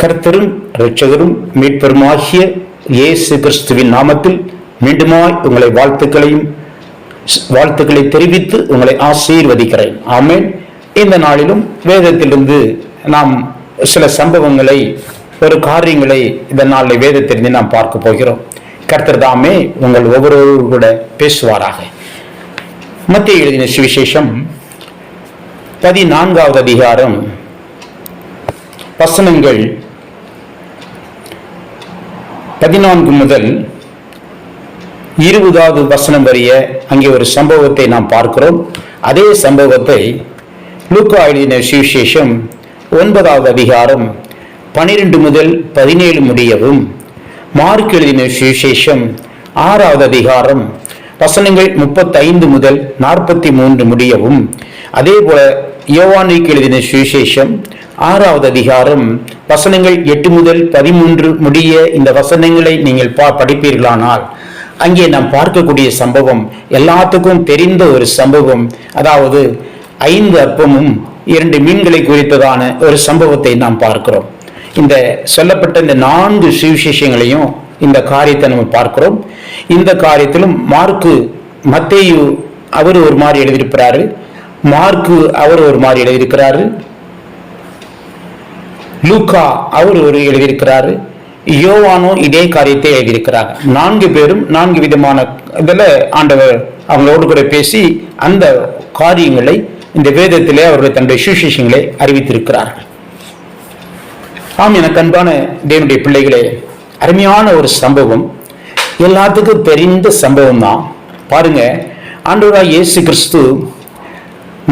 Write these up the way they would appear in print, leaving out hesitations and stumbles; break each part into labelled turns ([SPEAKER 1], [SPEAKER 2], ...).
[SPEAKER 1] கர்த்தரும் இரட்சகரும் மீட்பெருமாகிய இயேசு கிறிஸ்துவின் நாமத்தில் மீண்டுமாய் உங்களை வாழ்த்துக்களை தெரிவித்து உங்களை ஆசீர்வதிக்கிறேன். ஆமென். இந்த நாளிலும் வேதத்திலிருந்து நாம் சில சம்பவங்களை, ஒரு காரியங்களை இந்த நாளில் வேதத்திலிருந்து நாம் பார்க்க போகிறோம். கர்த்தர் தாமே உங்கள் ஒவ்வொருவரும் கூட பேசுவாராக. மத்தேயு எழுதின சுவிசேஷம் 14வது அதிகாரம் வசனங்கள் 14 முதல் 20வது வசனம் வரைய அங்கே ஒரு சம்பவத்தை நாம் பார்க்கிறோம். அதே சம்பவத்தை லூக்கா எழுதின சுவிசேஷம் 9வது அதிகாரம் 12 முதல் 17 முடியவும், மார்க் எழுதின சுவிசேஷம் 6வது அதிகாரம் வசனங்கள் 35 முதல் 43 முடியவும், அதே போல யோவானுக்கு எழுதின சுவிசேஷம் 6வது அதிகாரம் வசனங்கள் 8 முதல் 13 முடிய இந்த வசனங்களை நீங்கள் படிப்பீர்களானால் அங்கே நாம் பார்க்கக்கூடிய சம்பவம் எல்லாத்துக்கும் தெரிந்த ஒரு சம்பவம். அதாவது 5 அப்பமும் 2 மீன்களை குறித்ததான ஒரு சம்பவத்தை நாம் பார்க்கிறோம். இந்த சொல்லப்பட்ட இந்த 4 சுவிசேஷங்களையும் இந்த காரியத்தை நம்ம பார்க்கிறோம். இந்த காரியத்திலும் மத்தேயு அவர் ஒரு மாதிரி எழுதியிருக்கிறாரு, மார்க்கு அவர் ஒரு மாதிரி எழுதியிருக்கிறாரு, லூக்கா அவர் ஒரு எழுதியிருக்கிறாரு, யோவானும் இதே காரியத்தை எழுதியிருக்கிறார். 4 பேரும் 4 விதமான இதில் ஆண்டவர் அவங்களோடு கூட பேசி அந்த காரியங்களை இந்த வேதத்திலே அவர்கள் தன்னுடைய சுவிசேஷங்களை அறிவித்திருக்கிறார்கள். ஆம், எனக்கு அன்பான தேவனுடைய பிள்ளைகளே, அருமையான ஒரு சம்பவம், எல்லாத்துக்கும் தெரிந்த சம்பவம் தான். பாருங்க, ஆண்டவராகிய இயேசு கிறிஸ்து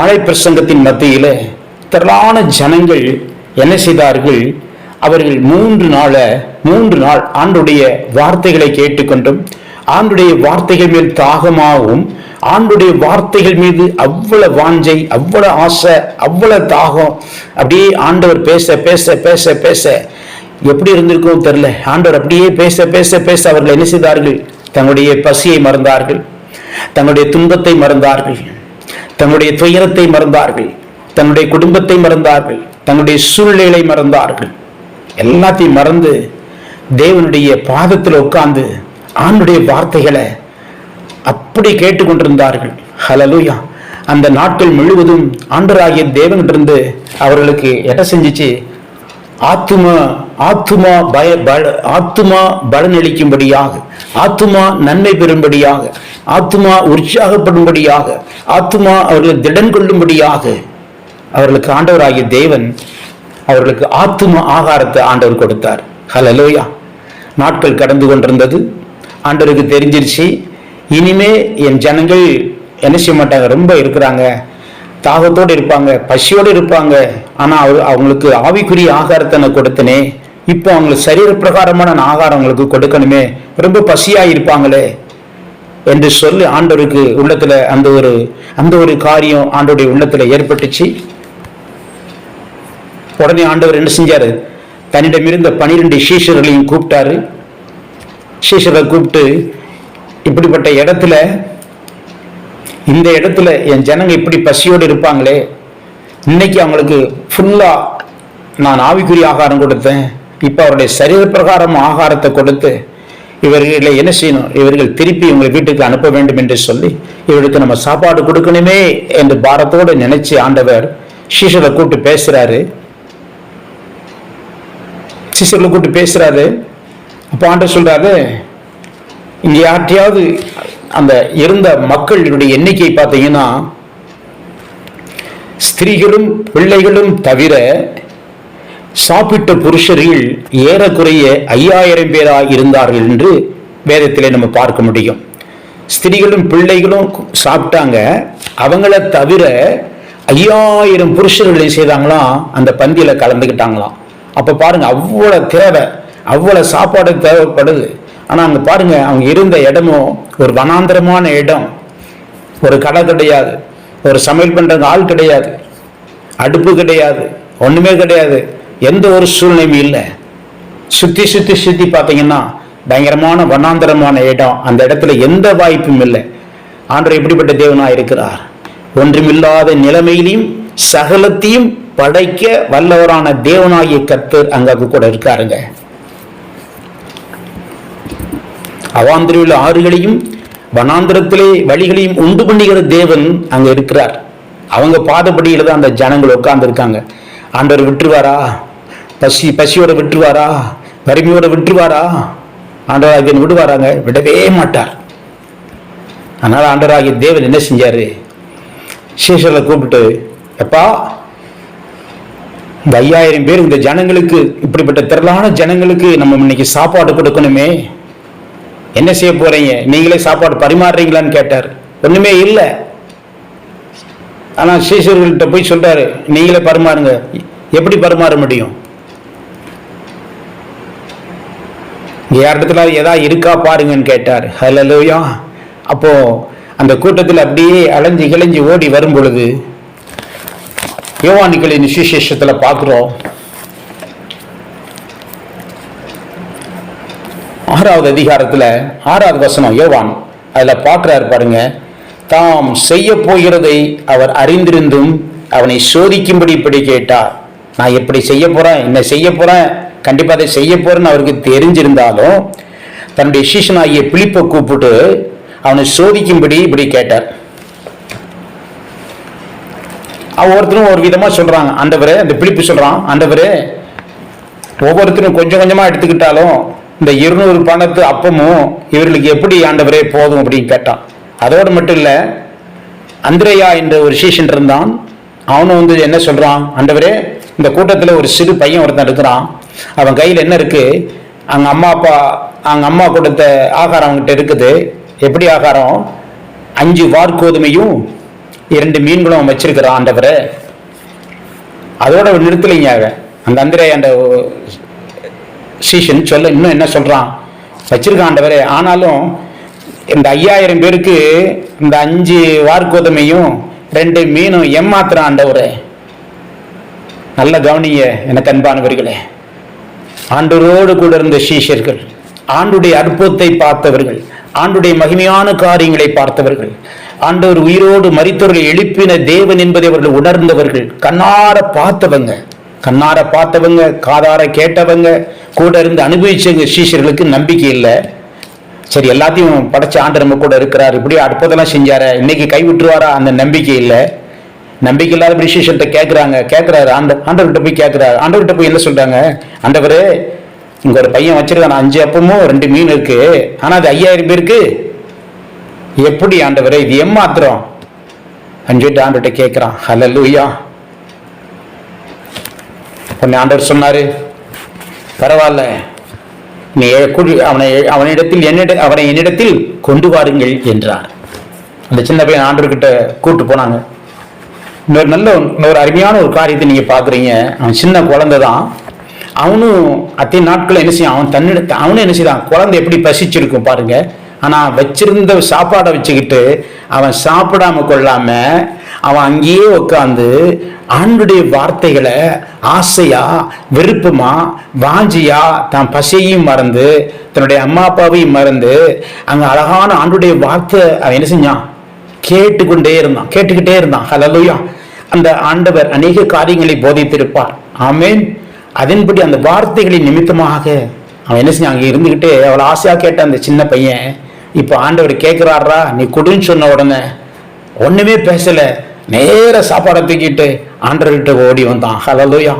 [SPEAKER 1] மலை பிரசங்கத்தின் மத்தியில திரளான ஜனங்கள் என்ன செய்தார்கள்? அவர்கள் 3 நாள் ஆண்டுடைய வார்த்தைகளை கேட்டுக்கொண்டும், ஆண்டுடைய வார்த்தைகள் மேல் தாகமாகவும், ஆண்டுடைய வார்த்தைகள் மீது அவ்வளவு வாஞ்சை, அவ்வளவு ஆசை, அவ்வளவு தாகம், அப்படியே ஆண்டவர் பேச பேச பேச பேச எப்படி இருந்திருக்கும் தெரியல. ஆண்டவர் அப்படியே பேச பேச பேச அவர்கள் என்ன செய்தார்கள்? தங்களுடைய பசியை மறந்தார்கள், தங்களுடைய துன்பத்தை மறந்தார்கள், தங்களுடைய துயரத்தை மறந்தார்கள், தன்னுடைய குடும்பத்தை மறந்தார்கள், தங்களுடைய சூழ்நிலை மறந்தார்கள். எல்லாத்தையும் மறந்து தேவனுடைய பாதத்தில் உட்கார்ந்து ஆண்டுடைய வார்த்தைகளை அப்படி கேட்டுக்கொண்டிருந்தார்கள். ஹல்லேலூயா. அந்த நாட்கள் முழுவதும் ஆண்டவராகிய தேவனிடமிருந்து அவர்களுக்கு என்ன செஞ்சிச்சு? ஆத்துமா பலனளிக்கும்படியாக, ஆத்துமா நன்மை பெறும்படியாக, ஆத்துமா உற்சாகப்படும்படியாக, ஆத்துமா அவர்களை திடன் கொள்ளும்படியாக அவர்களுக்கு ஆண்டவராகிய தேவன் அவர்களுக்கு ஆத்தும ஆகாரத்தை ஆண்டவர் கொடுத்தார். ஹல்லேலூயா. நாட்கள் கடந்து கொண்டிருந்தது. ஆண்டவருக்கு தெரிஞ்சிருச்சு, இனிமே என் ஜனங்கள் என்ன செய்ய மாட்டாங்க, ரொம்ப இருக்கிறாங்க, தாகத்தோடு இருப்பாங்க, பசியோடு இருப்பாங்க. ஆனா அவங்களுக்கு ஆவிக்குரிய ஆகாரத்தை நான் கொடுத்தனே, இப்போ அவங்களுக்கு சரீர பிரகாரமான ஆகாரம் அவங்களுக்கு கொடுக்கணுமே, ரொம்ப பசியா இருப்பாங்களே என்று சொல்லி ஆண்டவருக்கு உள்ளத்துல அந்த ஒரு காரியம் ஆண்டவருடைய உள்ளத்துல ஏற்பட்டுச்சு. உடனே ஆண்டவர் என்ன செஞ்சாரு? தன்னிடம் இருந்த 12 சீஷர்களையும் கூப்பிட்டாரு. சீஷரை கூப்பிட்டு, இப்படிப்பட்ட இடத்துல, இந்த இடத்துல என் ஜனங்க இப்படி பசியோடு இருப்பாங்களே, இன்னைக்கு அவங்களுக்கு ஃபுல்லா நான் ஆவிக்குரிய ஆகாரம் கொடுத்தேன், இப்ப அவருடைய சரீர பிரகாரம் ஆகாரத்தை கொடுத்து இவர்களை என்ன செய்யணும்? இவர்கள் திருப்பி உங்களை வீட்டுக்கு அனுப்ப வேண்டும் என்று சொல்லி இவர்களுக்கு நம்ம சாப்பாடு கொடுக்கணுமே என்று பாரத்தோடு நினைச்சு ஆண்டவர் சீஷரை கூப்பிட்டு பேசுறாரு. சீஷர்களை கூப்பிட்டு பேசுறாரு. அப்போ ஆண்டவர் சொல்றாரு, இங்க யார்ட்டையாவது அந்த இருந்த மக்களுடைய எண்ணிக்கை பார்த்தீங்கன்னா, ஸ்திரீகளும் பிள்ளைகளும் தவிர சாப்பிட்ட புருஷர்கள் ஏறக்குறைய 5000 பேராக இருந்தார்கள் என்று வேதத்திலே நம்ம பார்க்க முடியும். ஸ்திரீகளும் பிள்ளைகளும் சாப்பிட்டாங்க, அவங்கள தவிர 5000 புருஷர்களை செய்தாங்களாம், அந்த பந்தியில கலந்துக்கிட்டாங்களாம். அப்ப பாருங்க, அவ்வளவு தேவை, அவ்வளவு சாப்பாடு தேவைப்படுது. ஆனா அங்க பாருங்க, அவங்க இருந்த இடமும் ஒரு வனாந்தரமான இடம், ஒரு கடை கிடையாது, ஒரு சமையல் பண்ற ஆள் கிடையாது, அடுப்பு கிடையாது, ஒண்ணுமே கிடையாது, எந்த ஒரு சூழ்நிலையும் இல்லை. சுத்தி சுத்தி சுத்தி பார்த்தீங்கன்னா பயங்கரமான வனாந்தரமான இடம். அந்த இடத்துல எந்த வாய்ப்பும் இல்லை. ஆண்டவர் எப்படிப்பட்ட தேவனா இருக்கிறார்? ஒன்றுமில்லாத நிலைமையிலையும் சகலத்தையும் படைக்க வல்லவரான தேவனாகிய கர்த்தர் அங்க கூட இருக்காருங்க. அவாந்திரியுள்ள ஆறுகளையும் வனாந்திரத்திலே வழிகளையும் உண்டு பண்ணுகிற தேவன் அங்க இருக்கிறார். அவங்க பாதப்படியில தான் அந்த ஜனங்கள் உட்கார்ந்து இருக்காங்க. ஆண்டவர் விட்டுருவாரா? பசியோட விட்டுருவாரா? வறுமையோட விட்டுருவாரா? ஆண்டவராகிய விடுவாராங்க? விடவே மாட்டார். அதனால ஆண்டவராகிய தேவன் என்ன செஞ்சாரு? சீஷர்களை கூப்பிட்டு, எப்பா, இந்த 5000 பேர் இந்த ஜனங்களுக்கு, இப்படிப்பட்ட திரளான ஜனங்களுக்கு நம்ம இன்னைக்கு சாப்பாடு கொடுக்கணுமே, என்ன செய்ய போறீங்க? நீங்களே சாப்பாடு பரிமாறுறீங்களான்னு கேட்டார். ஒண்ணுமே இல்லை. ஆனா சீஷர்கள்ட்ட போய் சொல்றாரு, நீங்களே பரிமாறுங்க. எப்படி பரிமாற முடியும்? இடத்துல ஏதாவது இருக்கா பாருங்கன்னு கேட்டார். ஹல்லேலூயா. அப்போ அந்த கூட்டத்தில் அப்படியே அலைஞ்சு கிளைஞ்சு ஓடி வரும் பொழுது யோவானிகளின் சுவிசேஷத்துல பார்க்கிறோம். 6வது அதிகாரத்துல 6வது வசனம் யோவான் அதுல பார்க்கிறாரு பாருங்க. தாம் செய்ய போகிறதை அவர் அறிந்திருந்தும் அவனை சோதிக்கும்படி இப்படி கேட்டார். நான் எப்படி செய்ய போறேன், என்ன செய்ய போறேன், கண்டிப்பா அதை செய்ய போறேன்னு அவருக்கு தெரிஞ்சிருந்தாலும் தன்னுடைய சீஷனாகிய பிலிப்பை கூப்பிட்டு அவனை சோதிக்கும்படி இப்படி கேட்டார். ஒவ்வொருத்தரும் ஒரு விதமா சொல்றாங்க. ஆண்டவரே, அந்த பிலிப்பு சொல்றான், ஆண்டவரே, ஒவ்வொருத்தரும் கொஞ்சம் கொஞ்சமா எடுத்துக்கிட்டாலும் இந்த 200 பணத்து அப்பமும் இவர்களுக்கு எப்படி ஆண்டவரே போதும் அப்படின்னு கேட்டான். அதோடு மட்டும் இல்ல, அந்திரேயா என்ற ஒரு சீஷன் இருந்தான். அவனும் என்ன சொல்றான், ஆண்டவரே, இந்த கூட்டத்துல ஒரு சிறு பையன் ஒருத்தன் இருக்கிறான். அவன் கையில் என்ன இருக்கு? அவங்க அம்மா கொடுத்த ஆகாரம் அவங்ககிட்ட இருக்குது. எப்படி ஆகாரம்? 5 வார்கோதுமையும் 2 மீன்களும் அவன் வச்சிருக்கிறான் ஆண்டவரே. அதோட நிறுத்தலைங்க. அந்த அந்திரேயா அந்த சீஷன் சொல்ல இன்னும் என்ன சொல்றான், வச்சிருக்கான் ஆண்டவரே, ஆனாலும் இந்த 5000 பேருக்கு இந்த 5 வார்கோதுமையும் 2 மீனும் ஏமாத்துறான் ஆண்டவரே. நல்ல கவனிய எனக்கு அன்பானவர்களே, ஆண்டவரோடு கூட இருந்த சீஷர்கள், ஆண்டுடைய அற்புதத்தை பார்த்தவர்கள், ஆண்டுடைய மகிமையான காரியங்களை பார்த்தவர்கள், ஆண்டவர் உயிரோடு மரித்தவர்களை எழுப்பின தேவன் என்பதை அவர்கள் உணர்ந்தவர்கள், கண்ணார பார்த்தவங்க, காதார கேட்டவங்க, கூட இருந்து அனுபவிச்சவங்க. சீஷர்களுக்கு நம்பிக்கை இல்லை. சரி, எல்லாத்தையும் படைச்ச ஆண்டு நம்ம கூட இருக்கிறார், இப்படி அற்புதம்லாம் செஞ்சார, இன்னைக்கு கைவிட்டுருவாரா? அந்த நம்பிக்கை இல்லை. நம்பிக்கை இல்லாத சீஷர்கிட்ட கேட்கிறாரு. ஆண்டவர்கிட்ட போய் கேட்கிறாரு. ஆண்டவர்கிட்ட போய் என்ன சொல்றாங்க, ஆண்டவரே, இங்க ஒரு பையன் வச்சிருக்கான், 5 அப்பமும் 2 மீன் இருக்கு, ஆனா அது 5000 பேருக்கு எப்படி ஆண்டவரே, இது ஏமாத்திரம் சொல்லிட்டு ஆண்டவர்கிட்ட கேட்கிறான். ஹல்லேலூயா. ஆண்டவர் சொன்னாரு, பரவாயில்ல, நீ அவனை என்னிடத்தில் கொண்டு வாருங்கள் என்றார். அந்த சின்ன பையன் ஆண்டவர்கிட்ட கூட்டு போனாங்க. இன்னொரு அருமையான ஒரு காரியத்தை நீங்க பாக்குறீங்க. அவன் சின்ன குழந்தை தான். அவனும் அத்தனை நாட்கள் என்ன செய்யும், அவனும் என்ன செய்தான், குழந்தை எப்படி பசிச்சிருக்கும் பாருங்க. ஆனா வச்சிருந்த சாப்பாடை வச்சுக்கிட்டு அவன் சாப்பிடாம கொள்ளாம அவன் அங்கேயே உட்காந்து ஆண்டுடைய வார்த்தைகளை ஆசையா, விருப்பமா, வாஞ்சியா, தான் பசியையும் மறந்து, தன்னுடைய அம்மா அப்பாவையும் மறந்து அங்க அழகான ஆண்டுடைய வார்த்தை அவன் என்ன செஞ்சான், கேட்டுக்கிட்டே இருந்தான். ஹல்லேலூயா. அந்த ஆண்டவர் அநேக காரியங்களை போதித்திருப்பார். ஆமென். அதன்படி அந்த வார்த்தைகளின் நிமித்தமாக அவன் என்ன செஞ்சான், அங்கே இருந்துகிட்டே அவளை ஆசையா கேட்ட அந்த சின்ன பையன் இப்ப ஆண்டவர் கேட்கிறாரா, நீ கொடுன்னு சொன்ன உடனே ஒண்ணுமே பேசல, நேர சாப்பாடை தூக்கிட்டு ஆண்டவர்கிட்ட ஓடி வந்தான். ஹல்லேலூயா.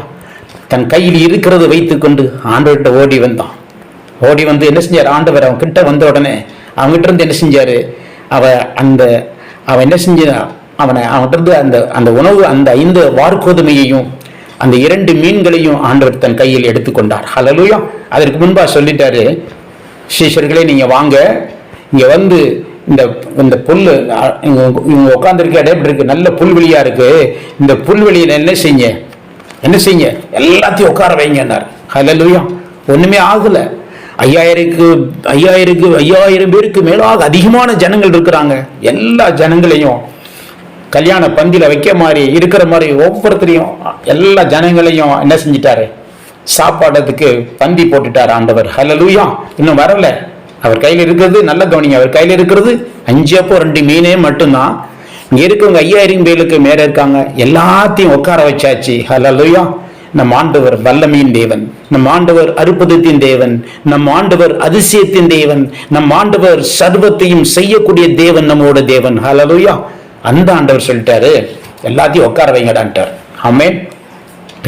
[SPEAKER 1] தன் கையில் இருக்கிறத வைத்துக் கொண்டு ஆண்டவர்கிட்ட ஓடி வந்து என்ன செஞ்சாரு, ஆண்டவர் அவன் கிட்ட வந்த உடனே அவன்கிட்ட இருந்து என்ன செஞ்சாரு, அவன் என்ன செஞ்சா, அவன்கிட்ட இருந்து அந்த உணவு, அந்த 5 வார்கோதுமையையும் அந்த 2 மீன்களையும் ஆண்டவர் தன் கையில் எடுத்துக்கொண்டார். ஹல்லேலூயா. அதற்கு முன்பா சொல்லிட்டாரு, சீஷர்களே, நீங்க வாங்க, இங்க வந்து இந்த புல்லு இவங்க உட்காந்துருக்க இடம் எப்படி இருக்கு, நல்ல புல்வெளியா இருக்கு, இந்த புல்வெளியில என்ன செய்யுங்க, எல்லாத்தையும் உட்கார வைங்கன்னார். ஹல்லேலூயா. ஒண்ணுமே ஆகல. 5000 பேருக்கு மேலாக அதிகமான ஜனங்கள் இருக்கிறாங்க. எல்லா ஜனங்களையும் கல்யாண பந்தில வைக்க மாதிரி இருக்கிற மாதிரி ஒவ்வொருத்தரையும் எல்லா ஜனங்களையும் என்ன செஞ்சிட்டாரு, சாப்பாடுறதுக்கு பந்தி போட்டுட்டார் ஆண்டவர். ஹல்லேலூயா. இன்னும் வரல. அவர் கையில் இருக்கிறது, நல்ல கவனிங்க, அவர் கையில் இருக்கிறது 5 அப்பம் 2 மீனே மட்டும்தான். இங்க இருக்கவங்க 5000 பேருக்கு மேல இருக்காங்க, எல்லாத்தையும் உட்கார வச்சாச்சு. ஹல்லேலூயா. நம் ஆண்டவர் வல்லமையின் தேவன், நம் ஆண்டவர் அற்புதத்தின் தேவன், நம் ஆண்டவர் அதிசயத்தின் தேவன், நம் ஆண்டவர் சர்வத்தையும் செய்யக்கூடிய தேவன், நம்மோட தேவன். ஹல்லேலூயா. அந்த ஆண்டவர் சொல்லிட்டாரு, எல்லாத்தையும் உட்கார வைங்கடான்ட்டார். ஆமென்.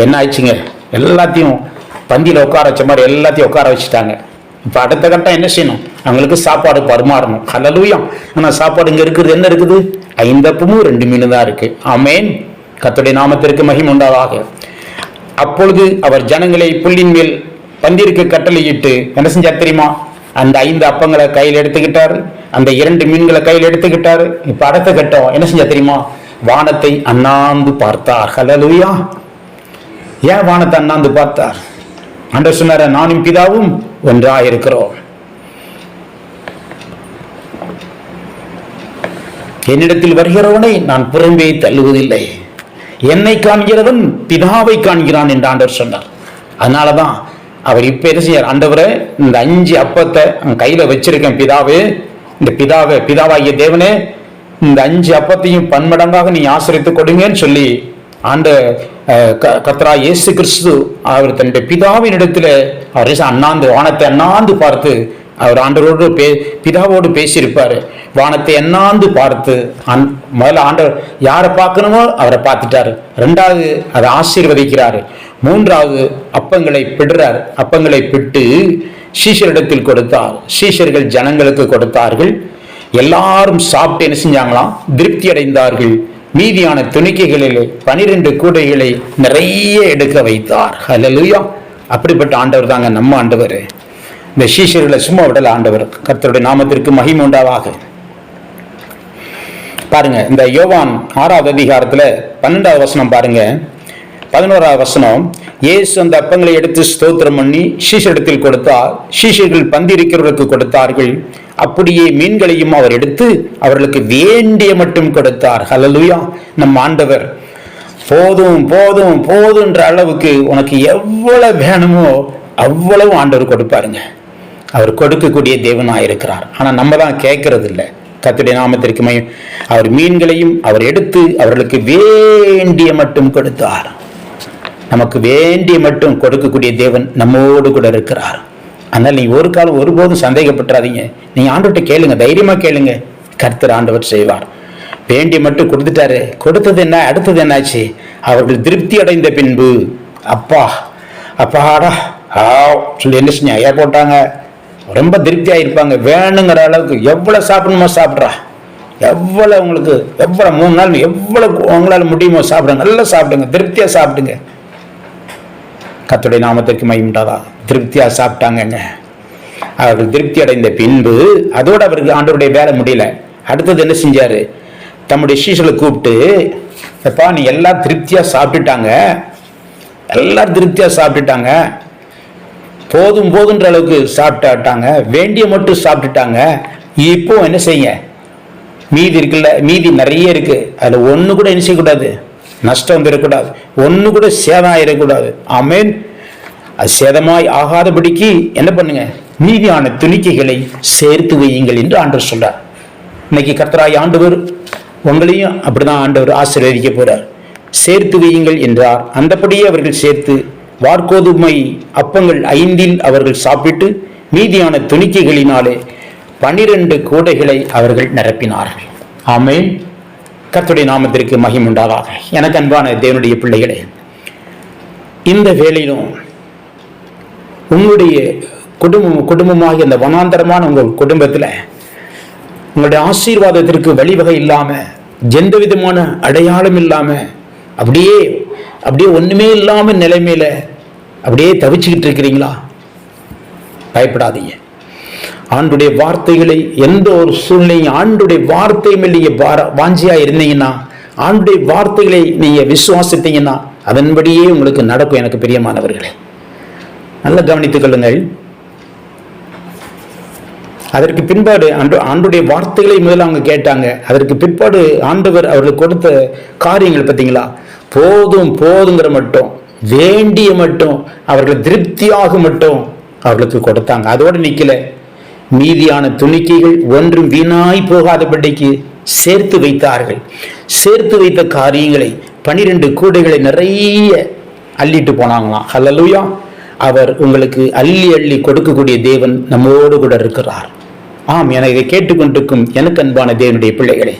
[SPEAKER 1] என்ன ஆயிடுச்சுங்க? எல்லாத்தையும் பந்தியில உட்கார வச்ச மாதிரி எல்லாத்தையும் உட்கார வச்சுட்டாங்க. இப்ப அடுத்த கட்டம் என்ன செய்யணும்? அவங்களுக்கு சாப்பாடு பரிமாறணும். ஹல்லேலூயா. ஆனா சாப்பாடு இங்க இருக்கிறது என்ன இருக்குது? 5 அப்பமும் 2 மீன் தான் இருக்கு. ஆமென். கர்த்தருடைய நாமத்திற்கு மகிமை உண்டாவதாக. அப்பொழுது அவர் ஜனங்களை புல்லின் மேல் பந்திற்கு கட்டளையிட்டு என்ன செஞ்சார் தெரியுமா? அந்த 5 அப்பங்களை கையில் எடுத்துக்கிட்டாரு, அந்த 2 மீன்களை கையில் எடுத்துக்கிட்டாரு. இப்ப அடுத்த கட்டம் என்ன செஞ்சா தெரியுமா? வானத்தை அண்ணாந்து பார்த்தார். ஹல்லேலூயா. ஏன் வானத்தை அண்ணாந்து பார்த்தார்? ஆண்டவர் சொன்னார், நானும் பிதாவும் ஒன்றாயிருக்கிறோம். என்னிடத்தில் வருகிறவனை நான் புறம்பே தள்ளுவதில்லை, என்னை காண்கிறவன் பிதாவை காண்கிறான் என்று ஆண்டவர் சொன்னார். அதனாலதான் அவர் இப்ப என்ன செய்யார்? ஆண்டவரே, இந்த 5 அப்பத்தை கையில வச்சிருக்கேன் பிதாவே, இந்த பிதாவாகிய தேவனே, இந்த 5 அப்பத்தையும் பன்மடங்காக நீ ஆசிரித்து கொடுங்கன்னு சொல்லி கர்த்தராகிய இயேசு கிறிஸ்து அவர் தன்னுடைய பிதாவின் இடத்துல அவர் அண்ணாந்து வானத்தை அண்ணாந்து பார்த்து அவர் ஆண்டவரோடு பிதாவோடு பேசியிருப்பாரு. வானத்தை அண்ணாந்து பார்த்து முதல்ல ஆண்டவர் யாரை பார்க்கணுமோ அவரை பார்த்துட்டாரு. 2வது அதை ஆசீர்வதிக்கிறாரு. 3வது அப்பங்களை பிடுறார். அப்பங்களை பிட்டு சீஷரிடத்தில் கொடுத்தார். சீஷர்கள் ஜனங்களுக்கு கொடுத்தார்கள். எல்லாரும் சாப்பிட்டு என்ன செஞ்சாங்களாம்? திருப்தி அடைந்தார்கள். மீதியான துணிக்கைகளில் 12 கூடைகளை நிறைய எடுக்க வைத்தார். ஹல்லேலூயா. அப்படிப்பட்ட ஆண்டவர் தாங்க நம்ம ஆண்டவர். இந்த சீஷர்களை சும்மா விடல ஆண்டவர். கர்த்தருடைய நாமத்திற்கு மகிமை உண்டாவதாக. பாருங்க, இந்த யோவான் 6வது அதிகாரத்துல 12வது வசனம் பாருங்க. 11வது வசனம், இயேசு அந்த அப்பங்களை எடுத்து ஸ்தோத்திரம் பண்ணி சீஷரிடத்தில் கொடுத்தார். சீஷர்கள் பந்திருக்கிறவர்களுக்கு கொடுத்தார்கள். அப்படியே மீன்களையும் அவர் எடுத்து அவர்களுக்கு வேண்டிய மட்டும் கொடுத்தார். ஹல்லேலூயா. நம் ஆண்டவர் போதும் போதும் போதுன்ற அளவுக்கு உனக்கு எவ்வளவு வேணுமோ அவ்வளவு ஆண்டவர் கொடுப்பாருங்க. அவர் கொடுக்கக்கூடிய தேவனாயிருக்கிறார். ஆனா நம்ம தான் கேட்கறது இல்லை. கர்த்தருடைய நாமத்திற்கு அவர் மீன்களையும் அவர் எடுத்து அவர்களுக்கு வேண்டிய மட்டும் கொடுத்தார். நமக்கு வேண்டிய மட்டும் கொடுக்கக்கூடிய தேவன் நம்மோடு கூட இருக்கிறார். அதனால நீங்க ஒரு காலம் ஒருபோதும் சந்தேகப்பட்டுறாதீங்க. நீங்க ஆண்டவர்கிட்ட கேளுங்க, தைரியமா கேளுங்க. கர்த்தர் ஆண்டவர் செய்வார். வேண்டிய மட்டும் கொடுத்துட்டாரு. கொடுத்தது என்ன? அடுத்தது என்னாச்சு? அவர்கள் திருப்தி அடைந்த பின்பு அப்பாடா சொல்லி என்ன செஞ்சா ஐயா போட்டாங்க. ரொம்ப திருப்தியா இருப்பாங்க. வேணுங்கிற அளவுக்கு எவ்வளவு சாப்பிடணுமோ சாப்பிட்றா, எவ்வளவு உங்களுக்கு எவ்வளவு 3 நாள் எவ்வளவு உங்களால முடியுமோ சாப்பிடுங்க, நல்லா சாப்பிடுங்க, திருப்தியா சாப்பிடுங்க. கர்த்தருடைய நாமத்திற்கு மகிமை உண்டாதா. திருப்தியா சாப்பிட்டாங்க. அவர்கள் திருப்தி அடைந்த பின்பு அதோட அவருக்கு ஆண்டவருடைய வேலை முடியல. அடுத்தது என்ன செஞ்சாரு? தம்முடைய சீஷர்களை கூப்பிட்டு, எப்பா நீ எல்லாம் திருப்தியா சாப்பிட்டுட்டாங்க, எல்லாரும் திருப்தியா சாப்பிட்டுட்டாங்க, போதும் போதுன்ற அளவுக்கு சாப்பிட்டாங்க, வேண்டிய மட்டும் சாப்பிட்டுட்டாங்க. இப்போ என்ன செய்ய? மீதி இருக்குல்ல, மீதி நிறைய இருக்கு. அதுல ஒண்ணு கூட என்ன செய்யக்கூடாது? நஷ்டம் வந்துடக்கூடாது. ஒண்ணு கூட சேதம் ஆயிடக்கூடாது. ஆமென். அது சேதமாய் ஆகாதபடிக்கு என்ன பண்ணுங்க? மீதியான துணிக்கைகளை சேர்த்து வையுங்கள் என்று ஆண்டவர் சொல்றார். இன்னைக்கு கர்த்தராகிய ஆண்டவர் உங்களையும் அப்படிதான் ஆண்டவர் ஆசீர்வதிக்க போறார். சேர்த்து வையுங்கள் என்றார். அந்தபடியே அவர்கள் சேர்த்து வார்கோதுமை அப்பங்கள் 5 அவர்கள் சாப்பிட்டு மீதியான துணிக்கைகளினாலே 12 கூடைகளை அவர்கள் நிரப்பினார்கள். ஆமென். கர்த்தருடைய நாமத்திற்கு மகிமை உண்டாதாக. எனக்கு அன்பான தேவனுடைய பிள்ளைகளே, இந்த வேளையிலும் உங்களுடைய குடும்பமாக இந்த வனாந்தரமான உங்கள் குடும்பத்தில் உங்களுடைய ஆசீர்வாதத்திற்கு வழிவகை இல்லாம, எந்த விதமான அடையாளம் இல்லாம, அப்படியே ஒண்ணுமே இல்லாம நிலைமையில அப்படியே தவிச்சுக்கிட்டு இருக்கிறீங்களா? பயப்படாதீங்க. ஆண்டுடைய வார்த்தைகளை எந்த ஒரு சூழ்நிலையும் ஆண்டுடைய வார்த்தை மேல் நீங்க வாஞ்சியா இருந்தீங்கன்னா, ஆண்டுடைய வார்த்தைகளை நீங்க விசுவாசித்தீங்கன்னா அதன்படியே உங்களுக்கு நடக்கும். எனக்கு பிரியமானவர்களே, நல்ல கவனித்துக் கொள்ளுங்கள். அதற்கு பின்பாடு ஆண்டுடைய வார்த்தைகளை முதல்ல அவங்க கேட்டாங்க. அதற்கு பிற்பாடு ஆண்டவர் அவர்களுக்கு கொடுத்த காரியங்கள் பார்த்தீங்களா? போதும் போதுங்கிற மட்டும், வேண்டிய மட்டும், அவர்கள் திருப்தியாக மட்டும் அவர்களுக்கு கொடுத்தாங்க. அதோடு நிக்கல, மீதியான துணிக்கைகள் ஒன்றும் வீணாய் போகாதபடிக்கு சேர்த்து வைத்தார்கள். சேர்த்து வைத்த காரியங்களை 12 கூடைகளை நிறைய அள்ளிட்டு போனாங்களாம். ஹல்லேலூயா. அவர் உங்களுக்கு அள்ளி அள்ளி கொடுக்கக்கூடிய தேவன் நம்மோடு கூட இருக்கிறார். ஆம், என இதை கேட்டுக்கொண்டிருக்கும் எனக்கு அன்பான தேவனுடைய பிள்ளைகளே,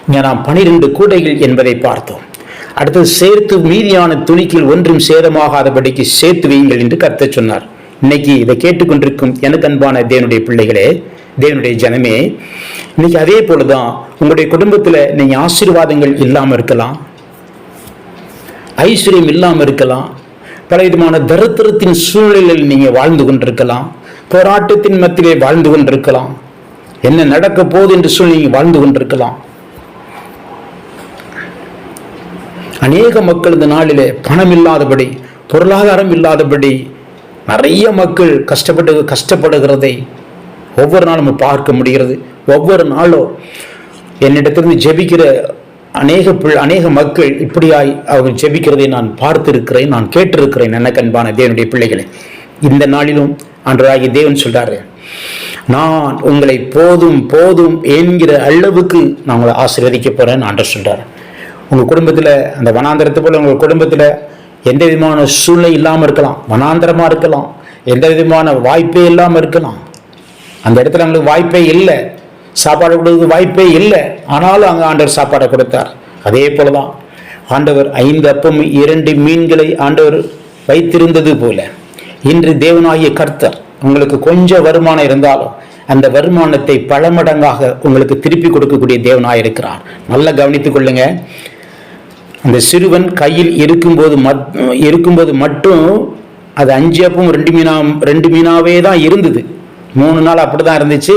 [SPEAKER 1] இங்கே நாம் 12 கூடைகள் என்பதை பார்த்தோம். அடுத்தது சேர்த்து மீதியான துணிக்கில் ஒன்றும் சேதமாகாதபடிக்கு சேர்த்து வையுங்கள் என்று கர்த்தர் சொன்னார். இன்னைக்கு இதை கேட்டுக்கொண்டிருக்கும் எனக்கு அன்பான தேவனுடைய பிள்ளைகளே, தேவனுடைய ஜனமே, இன்னைக்கு அதே போலதான் உங்களுடைய குடும்பத்துல நீங்க ஆசீர்வாதங்கள் இல்லாம இருக்கலாம், ஐஸ்வர்யம் இல்லாம இருக்கலாம், பல விதமான தரித்திரத்தின் சூழ்நிலையில் நீங்க வாழ்ந்து கொண்டிருக்கலாம், போராட்டத்தின் மத்தியிலே வாழ்ந்து கொண்டிருக்கலாம், என்ன நடக்க போகுது என்று சொல்லி நீங்க வாழ்ந்து கொண்டிருக்கலாம். அநேக மக்கள் இந்த நாளிலே பணம் இல்லாதபடி, பொருளாதாரம் இல்லாதபடி நிறைய மக்கள் கஷ்டப்படுகிறதை ஒவ்வொரு நாளும் பார்க்க முடிகிறது. ஒவ்வொரு நாளும் என்னிடத்திலிருந்து ஜெபிக்கிற அநேக மக்கள் இப்படியாய் அவங்க ஜெபிக்கிறதை நான் பார்த்திருக்கிறேன், நான் கேட்டிருக்கிறேன். எனக்கு அன்பான தேவனுடைய பிள்ளைகளை, இந்த நாளிலும் ஆண்டவராகிய தேவன் சொல்றாரு, நான் உங்களை போதும் போதும் என்கிற அளவுக்கு நான் உங்களை ஆசீர்வதிக்க போறேன்னு ஆண்டவர் சொல்றாரு. உங்க குடும்பத்துல அந்த வனாந்தரத்தை போல உங்க குடும்பத்துல எந்த விதமான சூழ்நிலை இல்லாம இருக்கலாம், வனாந்தரமா இருக்கலாம், எந்த விதமான வாய்ப்பே இல்லாம இருக்கலாம். அந்த இடத்துல அவங்களுக்கு வாய்ப்பே இல்லை, சாப்பாடு கொடுக்க வாய்ப்பே இல்லை, ஆனாலும் அங்கே ஆண்டவர் சாப்பாடை கொடுத்தார். அதே போலதான் ஆண்டவர் 5 அப்பம் 2 மீன்களை ஆண்டவர் வைத்திருந்தது போல இன்று தேவனாகிய கர்த்தர் உங்களுக்கு கொஞ்சம் வருமானம் இருந்தாலும் அந்த வருமானத்தை பல மடங்காக உங்களுக்கு திருப்பி கொடுக்கக்கூடிய தேவனாக இருக்கிறார். நல்லா கவனித்துக் கொள்ளுங்க. அந்த சிறுவன் கையில் இருக்கும்போது மட்டும் அது 5 அப்பம் 2 மீனாவே தான் இருந்தது. 3 நாள் அப்படிதான் இருந்துச்சு,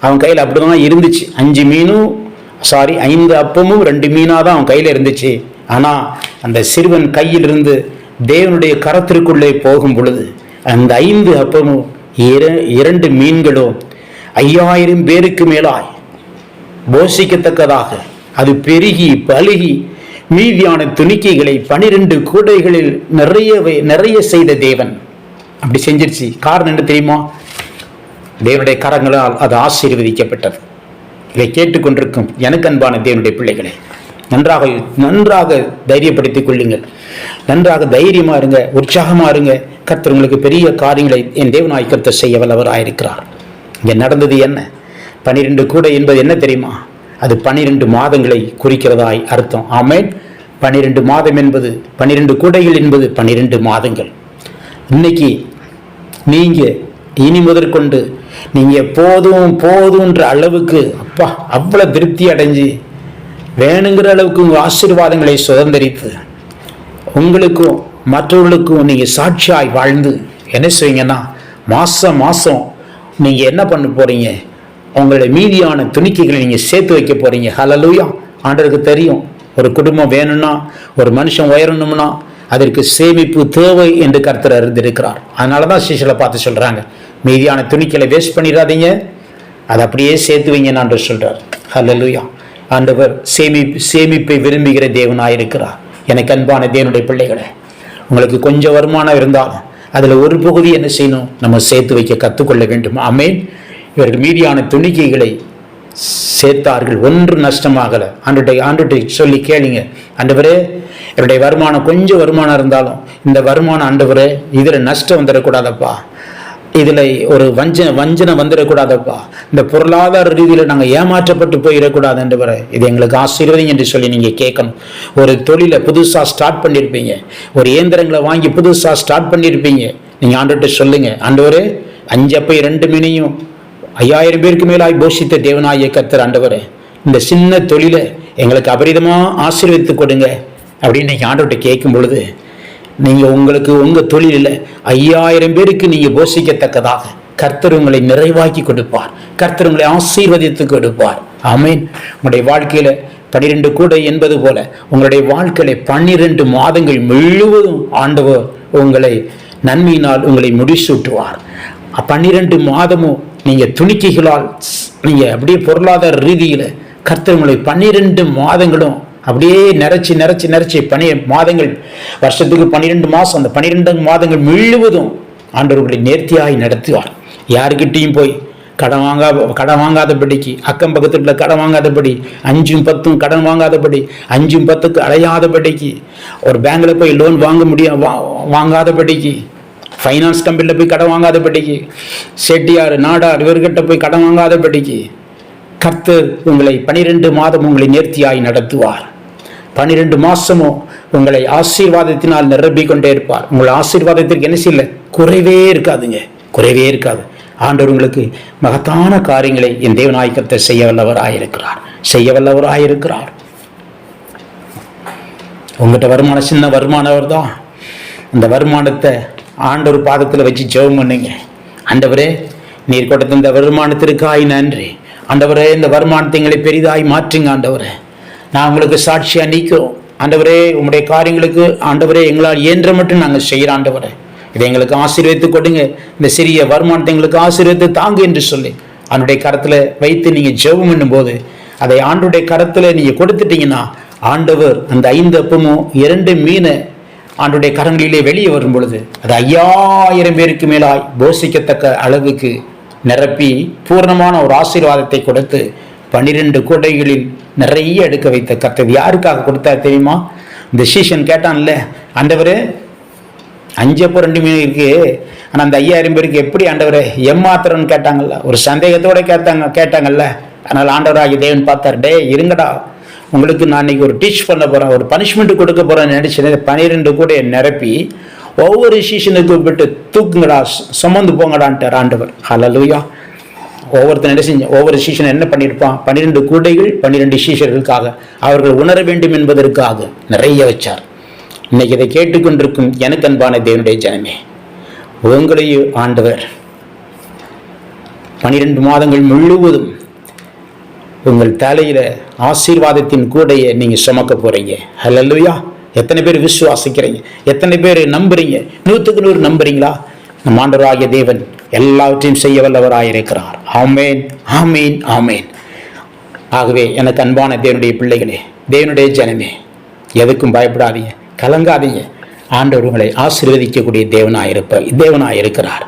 [SPEAKER 1] அவன் கையில் அப்படிதான் இருந்துச்சு. 5 அப்பமும் 2 மீனா தான் அவன் கையில் இருந்துச்சு. ஆனா அந்த சிறுவன் கையில் இருந்து தேவனுடைய கரத்திற்குள்ளே போகும் பொழுது அந்த 5 அப்பமும் 2 மீன்களும் 5000 பேருக்கு மேலாய் போஷிக்கத்தக்கதாக அது பெருகி பலுகி மீதியான துணிக்கைகளை 12 கூடைகளில் நிறைய செய்த தேவன் அப்படி செஞ்சிருச்சு. காரணம் என்ன தெரியுமா? தேவனுடைய கரங்களால் அது ஆசீர்வதிக்கப்பட்டது. இதை கேட்டுக்கொண்டிருக்கும் எனக்கு அன்பான தேவனுடைய பிள்ளைகளை, நன்றாக தைரியப்படுத்திக் கொள்ளுங்கள், நன்றாக தைரியமா இருங்க, உற்சாகமா இருங்க. கர்த்தர் உங்களுக்கு பெரிய காரியங்களை என் தேவனாய் கர்த்தர் செய்ய வல்லவராயிருக்கிறார். இங்க நடந்தது என்ன? 12 கூடை என்பது என்ன தெரியுமா? அது 12 மாதங்களை குறிக்கிறதாய் அர்த்தம். ஆமென். 12 மாதம் என்பது 12 கூடைகள் என்பது 12 மாதங்கள். இன்னைக்கு நீங்க இனி முதற்கொண்டு நீங்க போதுன்ற அளவுக்கு அப்பா அவ்வளவு திருப்தி அடைஞ்சு வேணுங்கிற அளவுக்கு உங்க ஆசீர்வாதங்களை சுதந்திரித்து உங்களுக்கும் மற்றவர்களுக்கும் நீங்க சாட்சியாய் வாழ்ந்து என்ன செய்வீங்கன்னா மாசம் நீங்க என்ன பண்ண போறீங்க? உங்களுடைய மீதியான துணிக்கைகளை நீங்க சேர்த்து வைக்க போறீங்க. ஹல்லேலூயா. ஆண்டவருக்கு தெரியும், ஒரு குடும்பம் வேணும்னா, ஒரு மனுஷன் உயரணும்னா அதற்கு சேமிப்பு தேவை என்று கர்த்தர் அறிந்திருக்கிறார். அதனாலதான் சீஷரை பார்த்து சொல்றாங்க, மீதியான துணிக்கைகளை வேஸ்ட் பண்ணிடாதீங்க, அதை அப்படியே சேர்த்து வைங்கன்னு ஆண்டவர் சொல்றார். ஹல்லேலூயா. ஆண்டவர் சேமிப்பை விரும்புகிற தேவனாயிருக்கிறார். எனக்கு அன்பான தேவனுடைய பிள்ளைகளை, உங்களுக்கு கொஞ்சம் வருமானம் இருந்தாலும் அதுல ஒரு பகுதி என்ன செய்யணும்? நம்ம சேர்த்து வைக்க கற்றுக்கொள்ள வேண்டும். ஆமென். இவர்கள் மீதியான துணிக்கைகளை சேர்த்தார்கள், ஒன்று நஷ்டமாகல. ஆண்டுகிட்ட சொல்லி கேளுங்க, ஆண்டவரே என்னுடைய வருமானம் கொஞ்சம் வருமானம் இருந்தாலும் இந்த வருமானம் ஆண்டவரே இதுல நஷ்டம் வந்துடக்கூடாதப்பா, இதுல ஒரு வஞ்சனை வந்துடக்கூடாதப்பா, இந்த பொருளாதார ரீதியில நாங்க ஏமாற்றப்பட்டு போயிடக்கூடாது ஆண்டவரே, இது எங்களுக்கு ஆசீர்வதிங்க என்று சொல்லி நீங்க கேட்கணும். ஒரு தொழிலை புதுசா ஸ்டார்ட் பண்ணியிருப்பீங்க, ஒரு இயந்திரங்களை வாங்கி புதுசா ஸ்டார்ட் பண்ணியிருப்பீங்க. நீங்க ஆண்டுகிட்ட சொல்லுங்க, ஆண்டவரே 5 அப்பம் 2 மீனையும் 5000 பேருக்கு மேலாய் போஷித்த தேவனாகிய கர்த்தர், ஆண்டவரே இந்த சின்ன தொழிலை எங்களுக்கு அபரிதமா ஆசீர்வதித்து கொடுங்க அப்படின்னு நீங்க ஆண்டவர்கிட்ட கேட்கும் பொழுது நீங்க உங்க தொழிலில் 5000 பேருக்கு நீங்க போஷிக்கத்தக்கதாக கர்த்தர் உங்களை நிறைவாக்கி கொடுப்பார், கர்த்தர் உங்களை ஆசீர்வதித்து கொடுப்பார். ஆமென். உங்களுடைய வாழ்க்கையில 12 கூடை என்பது போல உங்களுடைய வாழ்க்கையில 12 மாதங்கள் முழுவதும் ஆண்டவர் உங்களை நன்மையினால் உங்களை முடிசூட்டுவார். 12 மாதமும் நீங்க துணிக்கைகளால் நீங்க அப்படியே பொருளாதார ரீதியில கர்த்தர் உங்களை 12 மாதங்களும் அப்படியே நிறைச்சி 12 மாதங்கள், வருஷத்துக்கு 12 மாசம், அந்த 12 மாதங்கள் முழுவதும் ஆண்டவர் உங்களை நேர்த்தியாய் நடத்துவார். யாருக்கிட்டையும் போய் கடன் வாங்காதபடிக்கு, அக்கம் பக்கத்துல கடன் வாங்காதபடி, 5ம் 10ம் கடன் வாங்காதபடி, 5ம் 10க்கு அடையாதபடிக்கு, ஒரு பேங்க்ல போய் லோன் வாங்காதபடிக்கு, ஃபைனான்ஸ் கம்பெனியில் போய் கடன் வாங்காதபடிக்கு, செட்டியார் நாடார் இவர்கிட்ட போய் கடன் வாங்காதபடிக்கு கர்த்தர் உங்களை 12 மாதம் உங்களை நேர்த்தியாய் நடத்துவார். 12 மாசமும் உங்களை ஆசீர்வாதத்தினால் நிரப்பிக் கொண்டே இருப்பார். உங்கள் ஆசீர்வாதத்திற்கு என்ன செய்யல, குறைவே இருக்காதுங்க, குறைவே இருக்காது. ஆண்டவர் உங்களுக்கு மகத்தான காரியங்களை என் தேவனாய் கர்த்தர் செய்ய வல்லவராயிருக்கிறார். உங்கள்கிட்ட வருமானம் சின்ன வருமானவர் தான். அந்த வருமானத்தை ஆண்டவர் பாதத்தில் வச்சு ஜெபம் பண்ணுங்க. ஆண்டவரே, நீர் கொடுத்த இந்த வருமானத்திற்காய் நன்றி. ஆண்டவரே, இந்த வருமானத்தை எங்களை பெரிதாய் மாற்றுங்க. ஆண்டவரே, நான் உங்களுக்கு சாட்சியா நிற்கிறோம். ஆண்டவரே, உங்களுடைய காரியங்களுக்கு ஆண்டவரே எங்களால் இயன்ற மட்டும் நாங்கள் செய்கிறோம். ஆண்டவரே, இதை எங்களுக்கு ஆசீர்வதித்து கொடுங்க. இந்த சிறிய வருமானத்தை எங்களுக்கு ஆசீர்வதித்து தாங்க என்று சொல்லி அவனுடைய கரத்தில் வைத்து நீங்கள் ஜெபம் பண்ணும் போது, அதை ஆண்டுடைய கரத்தில் நீங்கள் கொடுத்துட்டீங்கன்னா, ஆண்டவர் அந்த 5 அப்பமும் 2 மீனை ஆண்டுடைய கரங்களிலே வெளியே வரும் பொழுது அது 5000 பேருக்கு மேலாய் போஷிக்கத்தக்க அளவுக்கு நிரப்பி பூர்ணமான ஒரு ஆசீர்வாதத்தை கொடுத்து 12 கூடைகளில் நிறைய எடுக்க வைத்த கர்த்தர் யாருக்காக கொடுத்தா தெரியுமா? இந்த சீஷன் கேட்டான்ல, ஆண்டவரே 5 அப்பம் 2 மீன் இருக்கு, ஆனால் அந்த 5000 பேருக்கு எப்படி ஆண்டவரே ஏமாத்திரம்னு கேட்டாங்கல்ல, ஒரு சந்தேகத்தோட கேட்டாங்கல்ல. அதனால் ஆண்டவராகிய தேவன் பார்த்தார், டே இருங்கடா, உங்களுக்கு நான் இன்னைக்கு ஒரு டீச் பண்ண போறேன், ஒரு பனிஷ்மெண்ட் கொடுக்க போறேன்னு நினைச்சு 12 கூட நிரப்பி ஒவ்வொரு சீசனுக்கு விட்டு தூக்குங்கடா, சுமந்து போங்கடான்ட்டார் ஆண்டவர். ஹல்லேலூயா. ஒவ்வொருத்தர் என்ன செஞ்ச, ஒவ்வொரு சீசன் என்ன பண்ணியிருப்பான், 12 கூடைகள் 12 சீஷர்களுக்காக, அவர்கள் உணர வேண்டும் என்பதற்காக நிறைய வச்சார். இன்னைக்கு இதை கேட்டுக்கொண்டிருக்கும் எனக்கு அன்பான தேவனுடைய ஜனமே, உங்களையும் ஆண்டவர் 12 மாதங்கள் முழுவதும் உங்கள் தலையில ஆசீர்வாதத்தின் கூடையை நீங்க சுமக்க போறீங்க. ஹல்லேலூயா. எத்தனை பேர் விசுவாசிக்கிறீங்க? எத்தனை பேர் நம்புறீங்க? 100க்கு 100 நம்புறீங்களா? நம் ஆண்டவராகிய தேவன் எல்லாவற்றையும் செய்ய வல்லவராயிருக்கிறார். ஆமேன், ஆமேன், ஆமேன். ஆகவே எனக்கு அன்பான தேவனுடைய பிள்ளைகளே, தேவனுடைய ஜனமே, எதுக்கும் பயப்படாதீங்க, கலங்காதீங்க. ஆண்டவர் உங்களை ஆசீர்வதிக்கக்கூடிய தேவனாயிருக்கிறார்.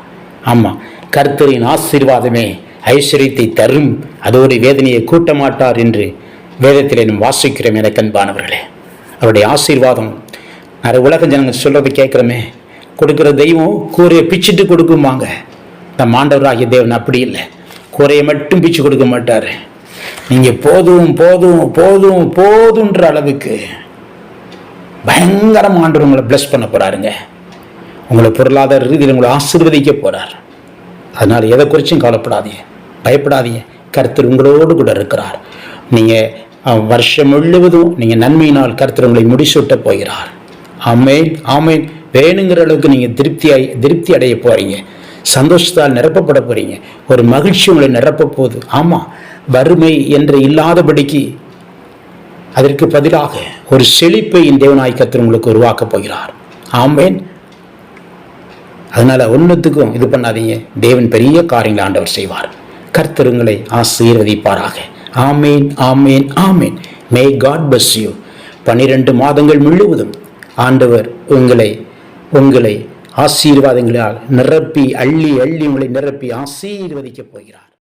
[SPEAKER 1] ஆமா, கர்த்தரின் ஆசீர்வாதமே ஐஸ்வரியத்தை தரும், அதோடு வேதனையை கூட்ட மாட்டார் என்று வேதத்திலே நாம் வாசிக்கிறோம். எனக்கு அன்பானவர்களே, அவருடைய ஆசீர்வாதம் நிறைய உலக ஜனங்கள் சொல்றதை கேட்கிறோமே, கொடுக்கிற தெய்வம் கூரையை பிச்சுட்டு கொடுக்குமாங்க. நம் ஆண்டவராகிய தேவன் அப்படி இல்லை, கூரையை மட்டும் பிச்சு கொடுக்க மாட்டாரு. நீங்க போதும் போதும் போதும் போதுன்ற அளவுக்கு பயங்கரம் ஆண்டவர் உங்களை பிளஸ் பண்ண போறாருங்க. உங்களை பொருளாதார ரீதியில் உங்களை ஆசீர்வதிக்க போறார். அதனால எதை குறிச்சும் கவலைப்படாதீங்க, பயப்படாதீங்க. கர்த்தர் உங்களோடு கூட இருக்கிறார். நீங்க வருஷம் முழுவதும் நீங்க நன்மையினால் கர்த்தர் உங்களை முடிசூட்ட போகிறார். ஆமேன், ஆமேன். வேணுங்கிற அளவுக்கு நீங்க திருப்தி அடைய போறீங்க. சந்தோஷத்தால் நிரப்பப்பட போறீங்க. ஒரு மகிழ்ச்சி உங்களை நிரப்ப போகுது. ஆமா, வறுமை என்று இல்லாதபடிக்கு அதற்கு பதிலாக ஒரு செழிப்பை இந்த தேவனாய் கர்த்தர் உங்களுக்கு உருவாக்க போகிறார். ஆமேன். அதனால ஒன்றுத்துக்கும் இது பண்ணாதீங்க. தேவன் பெரிய காரியங்களை ஆண்டவர் செய்வார். கர்த்தர் உங்களை ஆசீர்வதிப்பாராக. Amen, amen, amen. May God bless you. 12 மாதங்கள் முழுவதும் ஆண்டவர் உங்களை ஆசீர்வாதங்களால் நிரப்பி அள்ளி உங்களை நிரப்பி ஆசீர்வதிக்க போகிறார்.